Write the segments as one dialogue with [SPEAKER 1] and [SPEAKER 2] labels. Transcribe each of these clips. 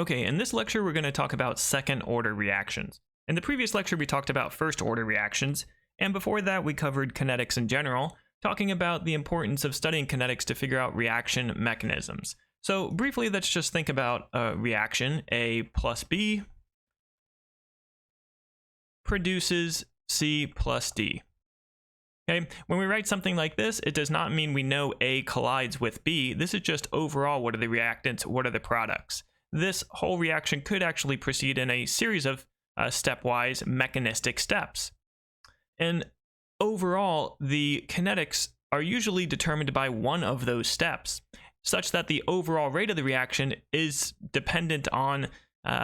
[SPEAKER 1] Okay, in this lecture, we're going to talk about second-order reactions. In the previous lecture, we talked about first-order reactions, and before that, we covered kinetics in general, talking about the importance of studying kinetics to figure out reaction mechanisms. So briefly, let's just think about a reaction. A plus B produces C plus D. Okay, when we write something like this, it does not mean we know A collides with B. This is just overall, what are the reactants, what are the products? This whole reaction could actually proceed in a series of stepwise mechanistic steps. And overall, the kinetics are usually determined by one of those steps, such that the overall rate of the reaction is dependent on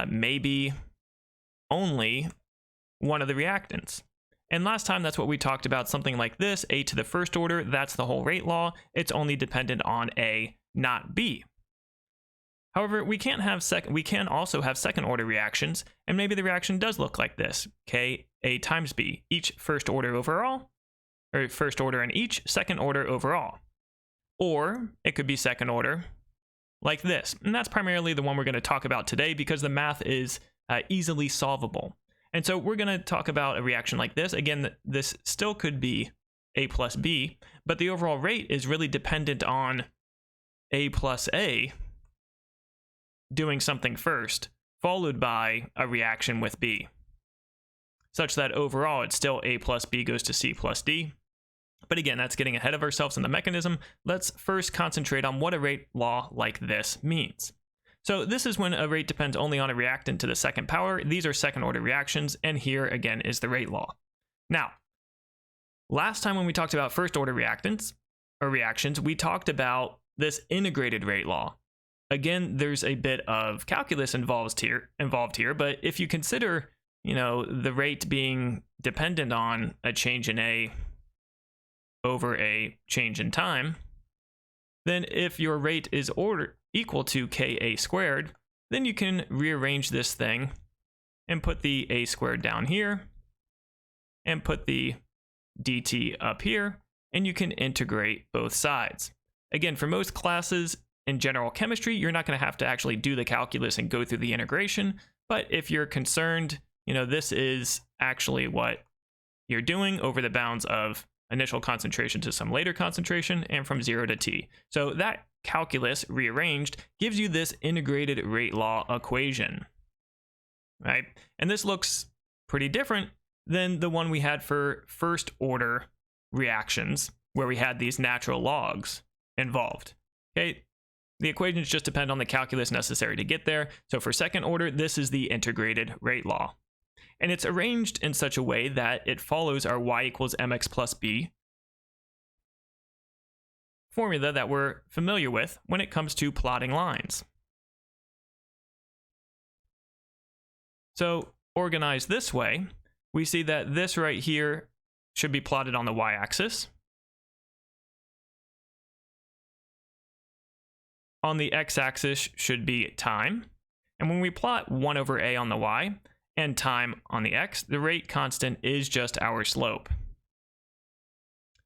[SPEAKER 1] maybe only one of the reactants. And last time, that's what we talked about, something like this, A to the first order, that's the whole rate law. It's only dependent on A, not B. However, we can also have second order reactions, and maybe the reaction does look like this, K, A times B, each first order overall, or first order in each, second order overall. Or it could be second order like this, and that's primarily the one we're going to talk about today because the math is easily solvable. And so we're going to talk about a reaction like this. Again, this still could be A plus B, but the overall rate is really dependent on A plus A doing something first, followed by a reaction with B, such that overall it's still A plus B goes to C plus D. But again, that's getting ahead of ourselves in the mechanism. Let's first concentrate on what a rate law like this means. So this is when a rate depends only on a reactant to the second power. These are second order reactions, and here again is the rate law. Now, last time when we talked about first order reactants or reactions, we talked about this integrated rate law. Again, there's a bit of calculus involved here, but if you consider, the rate being dependent on a change in A over a change in time, then if your rate is equal to Ka squared, then you can rearrange this thing and put the A squared down here and put the dt up here, and you can integrate both sides. Again, for most classes in general chemistry, you're not going to have to actually do the calculus and go through the integration, but if you're concerned, this is actually what you're doing over the bounds of initial concentration to some later concentration and from 0 to t. So that calculus rearranged gives you this integrated rate law equation, right? And this looks pretty different than the one we had for first order reactions, where we had these natural logs involved. Okay, the equations just depend on the calculus necessary to get there. So for second order, this is the integrated rate law. And it's arranged in such a way that it follows our y equals mx plus b formula that we're familiar with when it comes to plotting lines. So organized this way, we see that this right here should be plotted on the y-axis. On the x-axis should be time. And when we plot 1 over a on the y and time on the x, the rate constant is just our slope.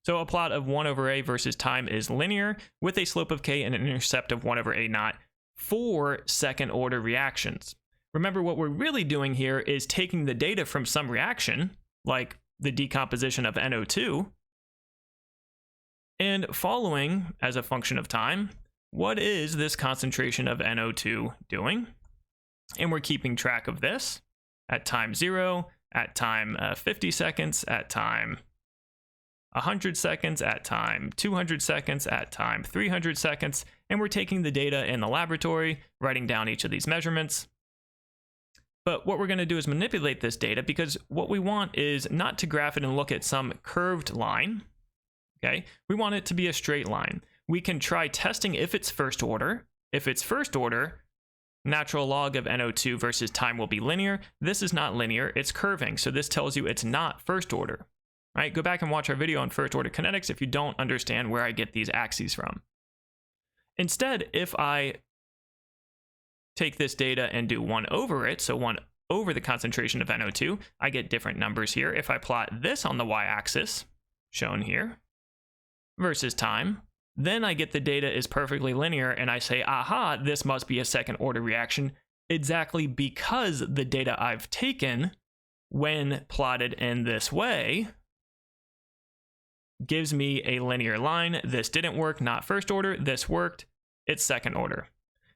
[SPEAKER 1] So a plot of 1 over a versus time is linear with a slope of k and an intercept of 1 over a naught for second order reactions. Remember, what we're really doing here is taking the data from some reaction, like the decomposition of NO2, and following, as a function of time, what is this concentration of NO2 doing? And we're keeping track of this at time 0, at time 50 seconds, at time 100 seconds, at time 200 seconds, at time 300 seconds, and we're taking the data in the laboratory, writing down each of these measurements. But what we're going to do is manipulate this data, because what we want is not to graph it and look at some curved line, okay? We want it to be a straight line. We can try testing if it's first order. If it's first order, natural log of NO2 versus time will be linear. This is not linear, it's curving, so this tells you it's not first order. Right? Go back and watch our video on first order kinetics if you don't understand where I get these axes from. Instead, if I take this data and do 1 over it, so 1 over the concentration of NO2, I get different numbers here. If I plot this on the y-axis, shown here, versus time, then I get the data is perfectly linear, and I say, aha, this must be a second order reaction exactly because the data I've taken, when plotted in this way, gives me a linear line. This didn't work, not first order. This worked, it's second order.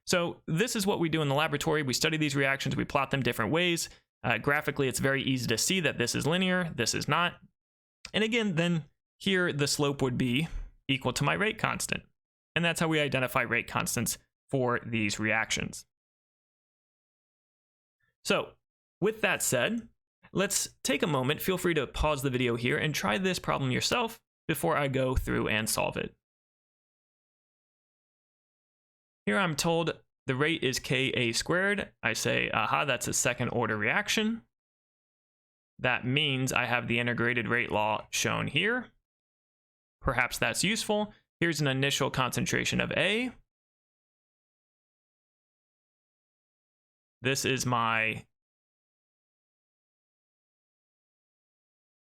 [SPEAKER 1] So this is what we do in the laboratory. We study these reactions, we plot them different ways. Graphically, it's very easy to see that this is linear, this is not. And again, then here the slope would be equal to my rate constant. And that's how we identify rate constants for these reactions. So with that said, let's take a moment. Feel free to pause the video here and try this problem yourself before I go through and solve it. Here I'm told the rate is Ka squared. I say, aha, that's a second order reaction. That means I have the integrated rate law shown here. Perhaps that's useful. Here's an initial concentration of A. This is my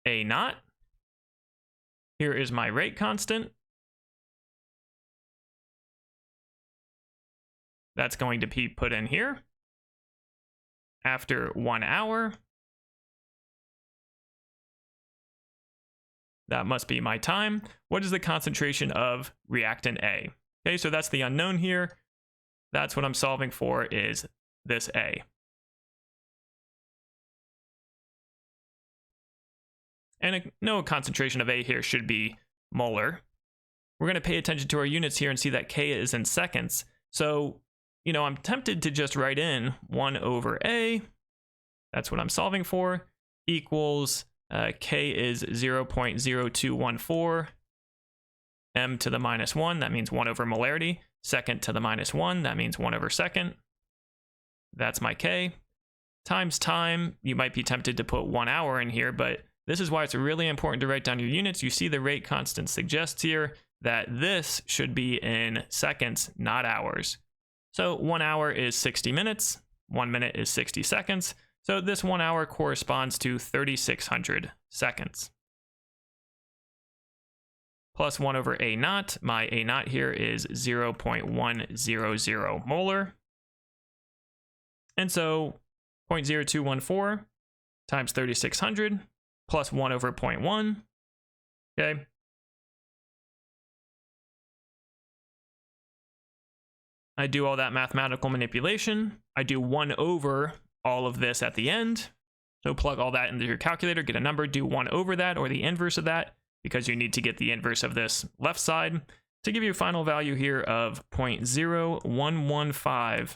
[SPEAKER 1] A naught. Here is my rate constant. That's going to be put in here. After 1 hour, that must be my time. What is the concentration of reactant A? Okay, so that's the unknown here. That's what I'm solving for, is this A. And no concentration of A here should be molar. We're going to pay attention to our units here and see that K is in seconds. So, you know, I'm tempted to just write in 1 over A. That's what I'm solving for. Equals K is 0.0214 m to the minus 1. That means 1 over molarity. Second to the minus 1. That means 1 over second. That's my K. Times time. You might be tempted to put 1 hour in here, but this is why it's really important to write down your units. You see the rate constant suggests here that this should be in seconds, not hours. So 1 hour is 60 minutes. 1 minute is 60 seconds. So this 1 hour corresponds to 3,600 seconds. Plus 1 over A naught. My A naught here is 0.100 molar. And so 0.0214 times 3,600 plus 1 over 0.1. Okay. I do all that mathematical manipulation. I do 1 over all of this at the end. So plug all that into your calculator, get a number, do 1 over that or the inverse of that, because you need to get the inverse of this left side to give you a final value here of 0.0115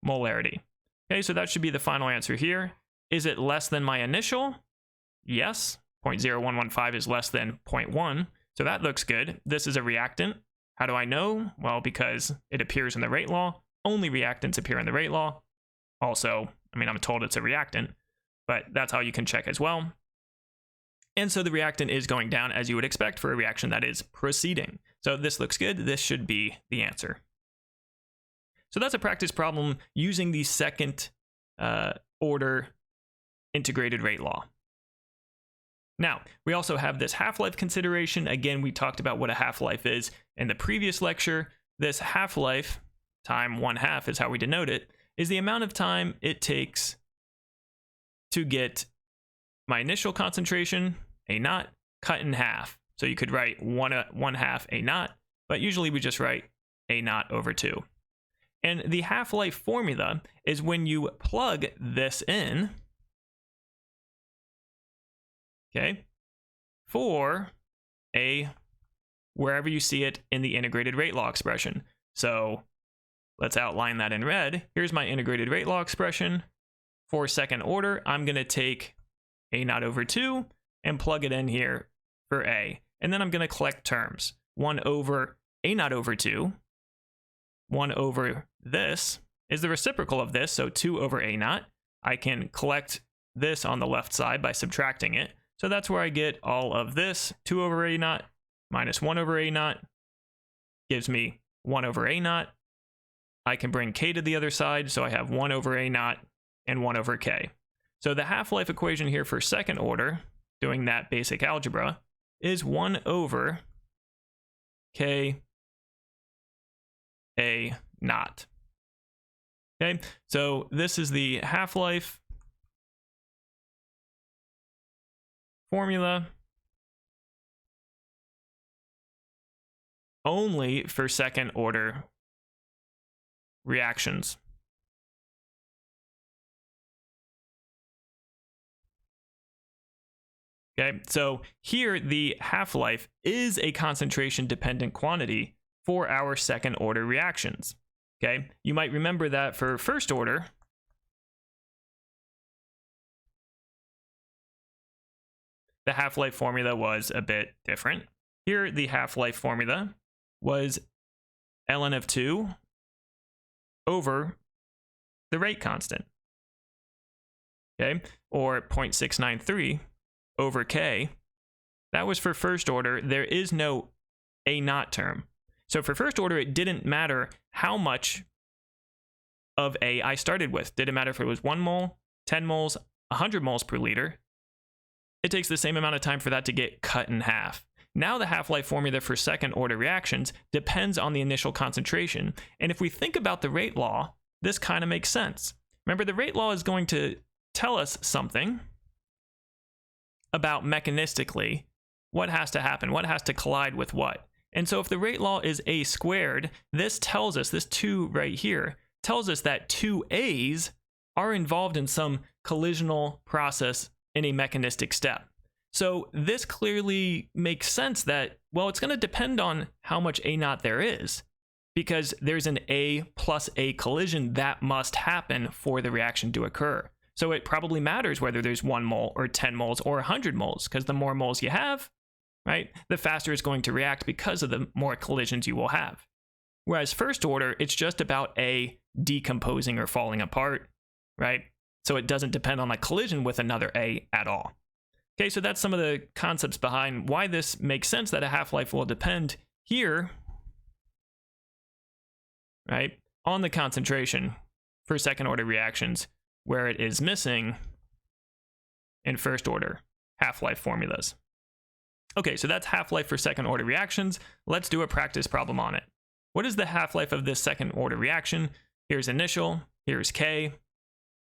[SPEAKER 1] molarity. Okay, so that should be the final answer here. Is it less than my initial? Yes, 0.0115 is less than 0.1, so that looks good. This is a reactant. How do I know? Well, because it appears in the rate law. Only reactants appear in the rate law. Also, I mean, I'm told it's a reactant, but that's how you can check as well. And so the reactant is going down as you would expect for a reaction that is proceeding. So this looks good. This should be the answer. So that's a practice problem using the second order integrated rate law. Now, we also have this half-life consideration. Again, we talked about what a half-life is in the previous lecture. This half-life, time 1/2 is how we denote it, is the amount of time it takes to get my initial concentration, A naught, cut in half. So you could write 1/2 A naught, but usually we just write A naught over 2. And the half-life formula is when you plug this in, okay, for A, wherever you see it in the integrated rate law expression. So let's outline that in red. Here's my integrated rate law expression. For second order, I'm going to take A naught over 2 and plug it in here for A. And then I'm going to collect terms. 1 over A naught over 2. 1 over this is the reciprocal of this, so 2 over A naught. I can collect this on the left side by subtracting it. So that's where I get all of this. 2 over A naught minus 1 over A naught gives me 1 over A naught. I can bring K to the other side, so I have 1 over A naught and 1 over K. So the half-life equation here for second order, doing that basic algebra, is 1 over K A naught. Okay, so this is the half-life formula only for second order reactions. Okay, so here the half-life is a concentration dependent quantity for our second order reactions. Okay, you might remember that for first order, the half-life formula was a bit different. Here, the half-life formula was ln of 2 over the rate constant, okay, or 0.693 over k. That was for first order. There is no A naught term. So for first order, it didn't matter how much of A I started with. Didn't matter if it was 1 mole, 10 moles, 100 moles per liter. It takes the same amount of time for that to get cut in half. Now the half-life formula for second order reactions depends on the initial concentration. And if we think about the rate law, this kind of makes sense. Remember, the rate law is going to tell us something about mechanistically what has to happen, what has to collide with what. And so if the rate law is A squared, this tells us, this 2 right here, tells us that 2 A's are involved in some collisional process in a mechanistic step. So this clearly makes sense that, well, it's going to depend on how much A naught there is, because there's an A plus A collision that must happen for the reaction to occur. So it probably matters whether there's 1 mole or 10 moles or 100 moles, because the more moles you have, right, the faster it's going to react because of the more collisions you will have. Whereas first order, it's just about A decomposing or falling apart, right? So it doesn't depend on a collision with another A at all. Okay, so that's some of the concepts behind why this makes sense that a half-life will depend here, right, on the concentration for second order reactions, where it is missing in first order half-life formulas. Okay, so that's half-life for second order reactions. Let's do a practice problem on it. What is the half-life of this second order reaction? Here's initial, here's K,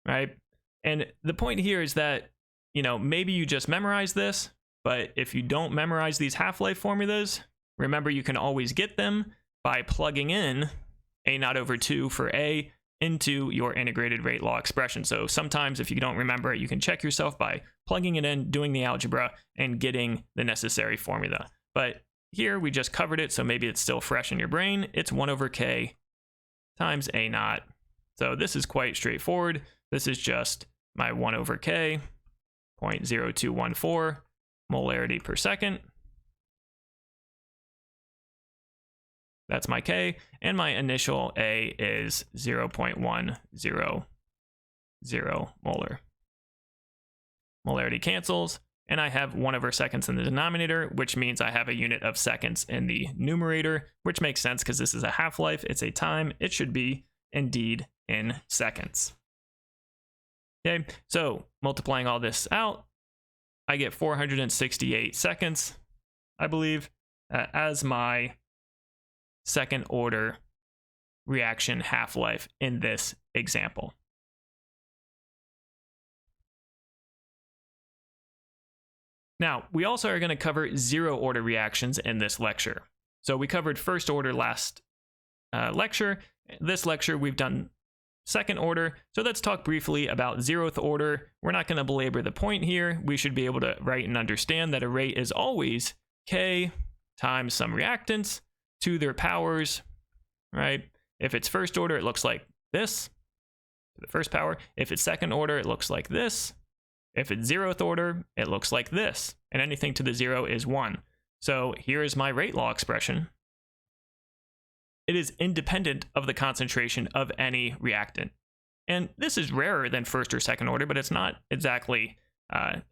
[SPEAKER 1] right? And the point here is that, you know, maybe you just memorize this, but if you don't memorize these half-life formulas, remember you can always get them by plugging in A naught over 2 for A into your integrated rate law expression. So sometimes if you don't remember it, you can check yourself by plugging it in, doing the algebra, and getting the necessary formula. But here we just covered it, so maybe it's still fresh in your brain. It's 1 over K times A naught. So this is quite straightforward. This is just my 1 over K, 0.0214 molarity per second. That's my K, and my initial A is 0.100 molar. Molarity cancels, and I have 1 over seconds in the denominator, which means I have a unit of seconds in the numerator, which makes sense because this is a half-life, it's a time, it should be indeed in seconds. Okay, so multiplying all this out, I get 468 seconds, I believe, as my second order reaction half-life in this example. Now, we also are going to cover zero order reactions in this lecture. So we covered first order last lecture. This lecture, we've done second order. So let's talk briefly about zeroth order. We're not going to belabor the point here. We should be able to write and understand that a rate is always K times some reactants to their powers, right? If it's first order, it looks like this, the first power. If it's second order, it looks like this. If it's zeroth order, it looks like this. And anything to the 0 is 1. So here is my rate law expression. It is independent of the concentration of any reactant. And this is rarer than first or second order, but it's not exactly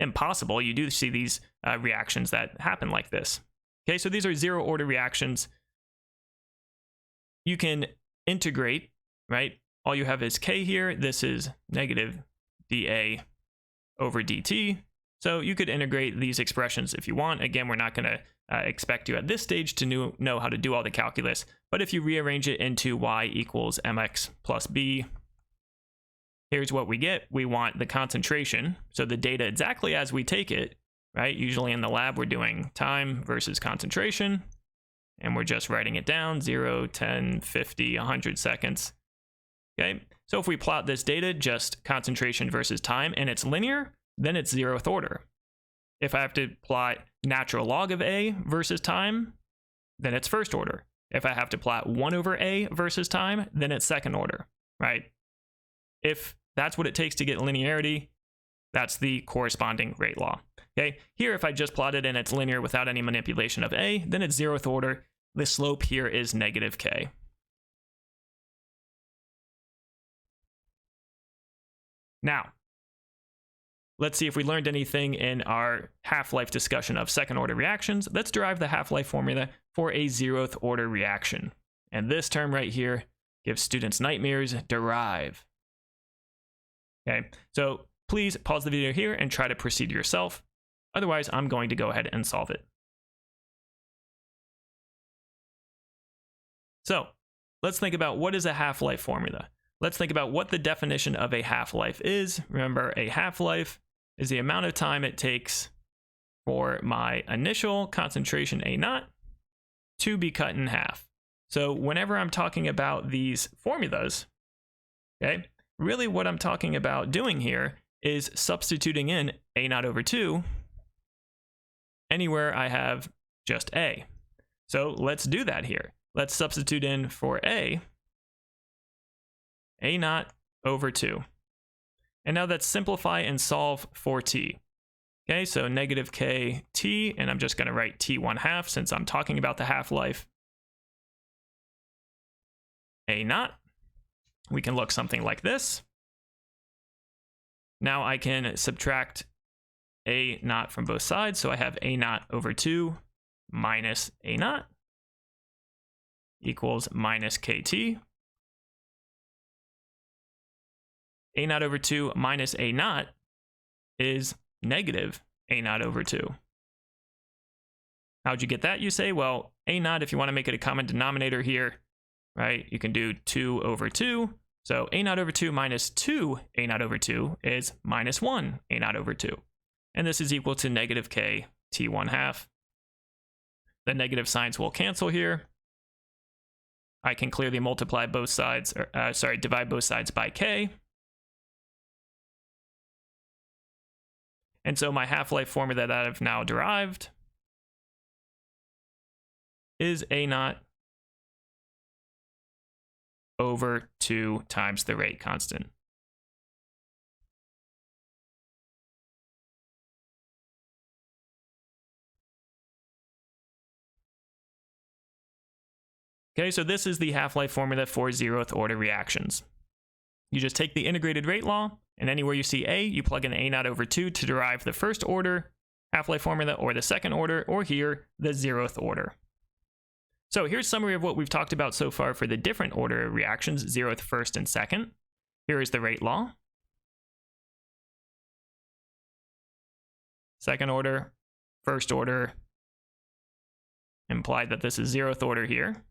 [SPEAKER 1] impossible. You do see these reactions that happen like this. Okay, so these are zero order reactions. You can integrate, right? All you have is K here. This is negative dA over dt. So you could integrate these expressions if you want. Again, we're not going to expect you at this stage to know how to do all the calculus. But if you rearrange it into y equals mx plus b here's what we get. We want the concentration, so the data exactly as we take it, right? Usually in the lab, we're doing time versus concentration, and we're just writing it down, 0, 10, 50, 100 seconds. Okay, so if we plot this data, just concentration versus time, and it's linear, then it's 0th order. If I have to plot natural log of A versus time, then it's 1st order. If I have to plot 1 over A versus time, then it's 2nd order, right? If that's what it takes to get linearity, that's the corresponding rate law. Okay, here if I just plot it and it's linear without any manipulation of A, then it's 0th order. The slope here is negative K. Now, let's see if we learned anything in our half-life discussion of 2nd order reactions. Let's derive the half-life formula for a 0th order reaction. And this term right here gives students nightmares: derive. Okay, so please pause the video here and try to proceed yourself. Otherwise, I'm going to go ahead and solve it. So let's think about what is a half-life formula. Let's think about what the definition of a half-life is. Remember, a half-life is the amount of time it takes for my initial concentration A0 to be cut in half. So whenever I'm talking about these formulas, okay, really what I'm talking about doing here is substituting in A0 over 2 anywhere I have just A. So let's do that here. Let's substitute in for A0 over 2. And now let's simplify and solve for T. Okay, so negative KT, and I'm just going to write T1/2 since I'm talking about the half-life. A0, we can look something like this. Now I can subtract A0 from both sides, so I have A0 over 2 minus A0 equals minus KT. A0 over 2 minus A0 is negative A0 over 2. How'd you get that, you say? Well, A0, if you want to make it a common denominator here, right, you can do 2 over 2. So A0 over 2 minus 2 A0 over 2 is minus 1 A0 over 2. And this is equal to negative K T1/2. The negative signs will cancel here. I can clearly multiply both sides, divide both sides by K. And so my half-life formula that I've now derived is A0 over 2 times the rate constant. Okay, so this is the half-life formula for 0th order reactions. You just take the integrated rate law, and anywhere you see A, you plug in A0 over 2 to derive the 1st order half-life formula, or the 2nd order, or here, the 0th order. So here's a summary of what we've talked about so far for the different order reactions, 0th, 1st, and 2nd. Here is the rate law. 2nd order, 1st order, implied that this is 0th order here.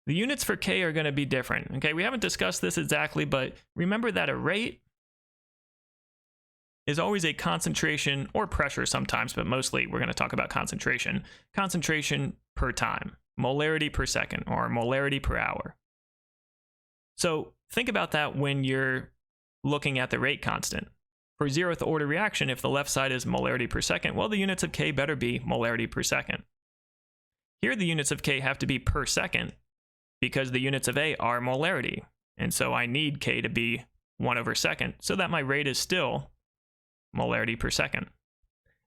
[SPEAKER 1] The units for K are going to be different. Okay, we haven't discussed this exactly, but remember that a rate is always a concentration or pressure sometimes, but mostly we're going to talk about concentration. Concentration per time, molarity per second, or molarity per hour. So think about that when you're looking at the rate constant. For 0th order reaction, if the left side is molarity per second, well, the units of K better be molarity per second. Here, the units of K have to be per second, because the units of A are molarity. And so I need K to be 1 over second, so that my rate is still molarity per second.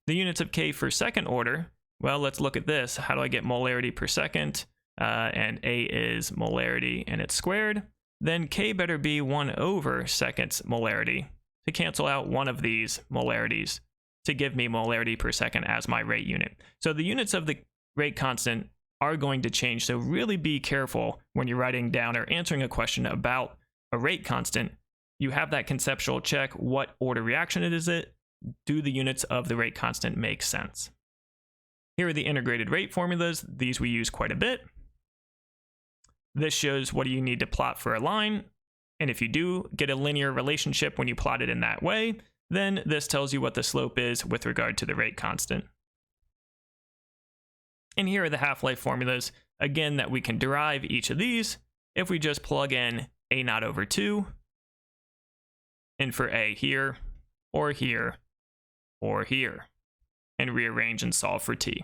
[SPEAKER 1] The units of K for 2nd order, well, let's look at this. How do I get molarity per second? And A is molarity and it's squared. Then K better be 1 over seconds molarity to cancel out one of these molarities to give me molarity per second as my rate unit. So the units of the rate constant are going to change. So really be careful when you're writing down or answering a question about a rate constant. You have that conceptual check. What order reaction is it? Do the units of the rate constant make sense? Here are the integrated rate formulas. These we use quite a bit. This shows what do you need to plot for a line. And if you do get a linear relationship when you plot it in that way, then this tells you what the slope is with regard to the rate constant. And here are the half-life formulas, again, that we can derive each of these if we just plug in a naught over 2, and for a here, or here, or here, and rearrange and solve for t.